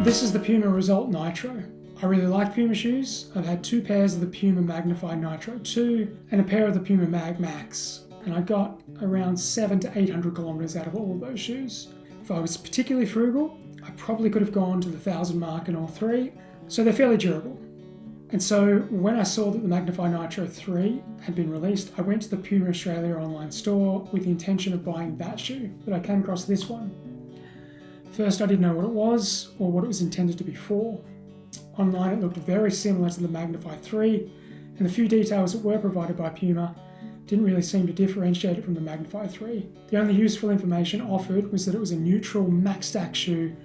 This is the Puma Result Nitro. I really like Puma shoes. I've had 2 pairs of the Puma Magnified Nitro 2 and a pair of the Puma Mag Max, and I got around 700 to 800 kilometers out of all of those shoes. If I was particularly frugal, I probably could have gone to the 1,000 mark in all 3, so they're fairly durable. And so when I saw that the Magnified Nitro 3 had been released, I went to the Puma Australia online store with the intention of buying that shoe, but I came across this one. First, I didn't know what it was or what it was intended to be for. Online it looked very similar to the Magnified 3, and the few details that were provided by Puma didn't really seem to differentiate it from the Magnified 3. The only useful information offered was that it was a neutral max stack shoe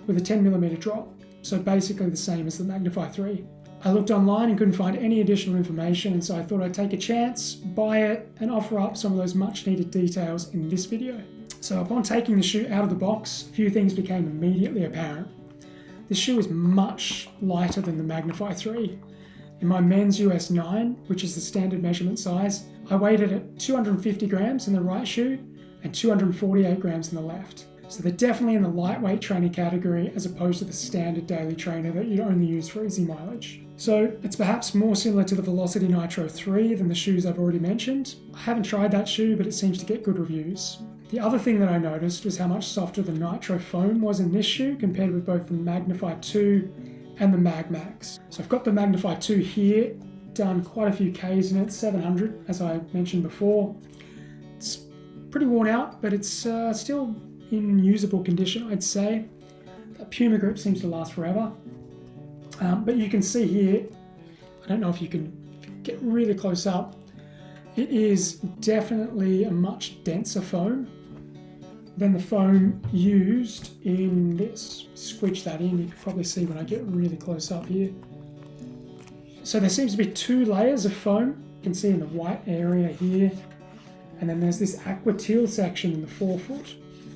with a 10mm drop, so basically the same as the Magnified 3. I looked online and couldn't find any additional information, and so I thought I'd take a chance, buy it, and offer up some of those much needed details in this video. So upon taking the shoe out of the box, a few things became immediately apparent. This shoe is much lighter than the Magnified 3. In my men's US 9, which is the standard measurement size, I weighed it at 250 grams in the right shoe and 248 grams in the left. So they're definitely in the lightweight training category as opposed to the standard daily trainer that you only use for easy mileage. So it's perhaps more similar to the Velocity Nitro 3 than the shoes I've already mentioned. I haven't tried that shoe, but it seems to get good reviews. The other thing that I noticed was how much softer the Nitro foam was in this shoe compared with both the Magnified 2 and the Mag Max. So I've got the Magnified 2 here, done quite a few Ks in it, 700 as I mentioned before. It's pretty worn out, but it's still in usable condition, I'd say. That Puma grip seems to last forever. But you can see here, I don't know if you can get really close up, it is definitely a much denser foam than the foam used in this. Squidge that in, you can probably see when I get really close up here. So there seems to be 2 layers of foam. You can see in the white area here, and then there's this aqua teal section in the forefoot.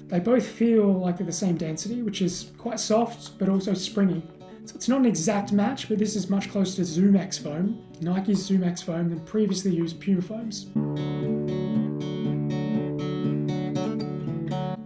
They both feel like they're the same density, which is quite soft, but also springy. So it's not an exact match, but this is much closer to ZoomX foam, Nike's ZoomX foam, than previously used Puma foams.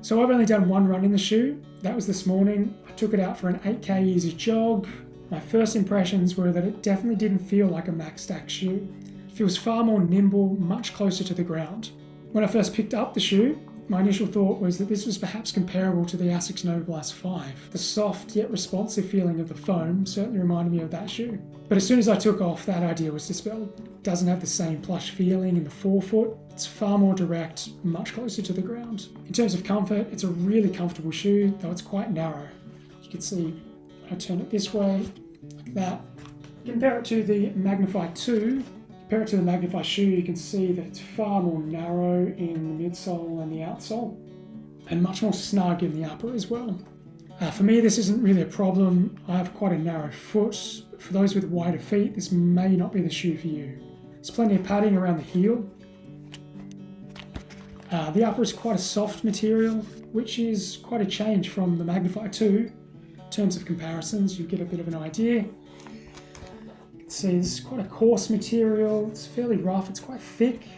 So I've only done 1 run in the shoe. That was this morning. I took it out for an 8K easy jog. My first impressions were that it definitely didn't feel like a max stack shoe. It feels far more nimble, much closer to the ground. When I first picked up the shoe, my initial thought was that this was perhaps comparable to the Asics Nova Blast 5. The soft yet responsive feeling of the foam certainly reminded me of that shoe. But as soon as I took off, that idea was dispelled. It doesn't have the same plush feeling in the forefoot. It's far more direct, much closer to the ground. In terms of comfort, it's a really comfortable shoe, though it's quite narrow. You can see when I turn it this way, like that. Compare it to the Magnified 2. Compare it to the Magnified shoe, you can see that it's far more narrow in the midsole and the outsole, and much more snug in the upper as well. For me, this isn't really a problem. I have quite a narrow foot. But for those with wider feet, this may not be the shoe for you. There's plenty of padding around the heel. The upper is quite a soft material, which is quite a change from the Magnified 2. In terms of comparisons, you get a bit of an idea. See, this is quite a coarse material, it's fairly rough, it's quite thick.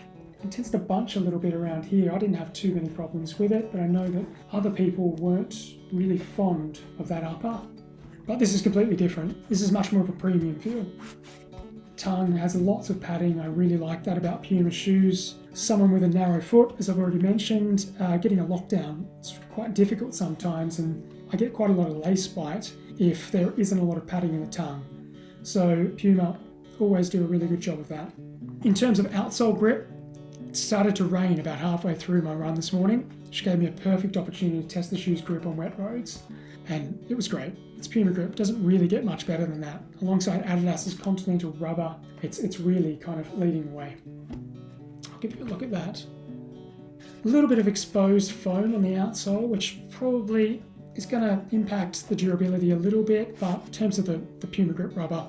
It tends to bunch a little bit around here. I didn't have too many problems with it, but I know that other people weren't really fond of that upper. But this is completely different. This is much more of a premium feel. Tongue has lots of padding. I really like that about Puma shoes. Someone with a narrow foot, as I've already mentioned, getting a lockdown, it's quite difficult sometimes, and I get quite a lot of lace bite if there isn't a lot of padding in the tongue. So Puma always do a really good job of that. In terms of outsole grip, it started to rain about halfway through my run this morning, which gave me a perfect opportunity to test the shoe's grip on wet roads. And it was great. Its Puma grip doesn't really get much better than that. Alongside Adidas's Continental rubber, it's really kind of leading the way. I'll give you a look at that. A little bit of exposed foam on the outsole, which probably is going to impact the durability a little bit, but in terms of the Puma grip rubber,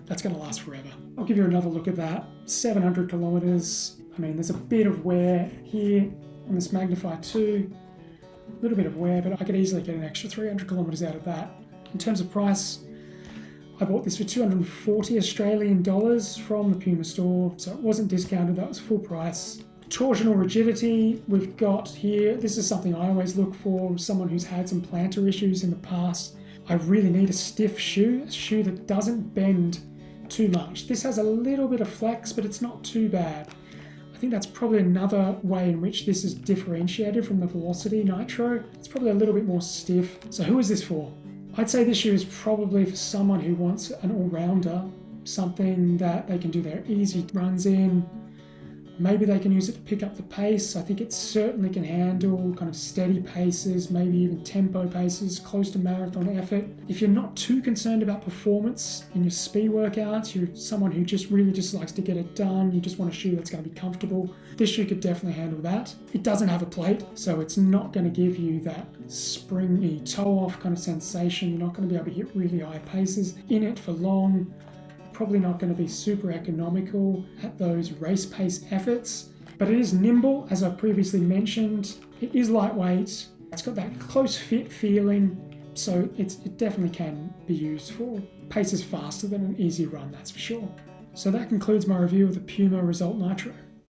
that's going to last forever. I'll give you another look at that. 700 kilometers. I mean, there's a bit of wear here on this Magnified 2. A little bit of wear, but I could easily get an extra 300 kilometers out of that. In terms of price, I bought this for 240 Australian dollars from the Puma store, so it wasn't discounted, that was full price. Torsional rigidity we've got here. This is something I always look for, someone who's had some plantar issues in the past. I really need a stiff shoe, a shoe that doesn't bend too much. This has a little bit of flex, but it's not too bad. I think that's probably another way in which this is differentiated from the Velocity Nitro. It's probably a little bit more stiff. So who is this for? I'd say this shoe is probably for someone who wants an all-rounder, something that they can do their easy runs in. Maybe they can use it to pick up the pace. I think it certainly can handle kind of steady paces, maybe even tempo paces, close to marathon effort. If you're not too concerned about performance in your speed workouts, you're someone who just really just likes to get it done, you just want a shoe that's going to be comfortable, this shoe could definitely handle that. It doesn't have a plate, so it's not going to give you that springy toe-off kind of sensation. You're not going to be able to hit really high paces in it for long. Probably not going to be super economical at those race pace efforts, but it is nimble, as I've previously mentioned. It is lightweight. It's got that close fit feeling, so it definitely can be used for paces faster than an easy run, that's for sure. So that concludes my review of the Puma Result Nitro.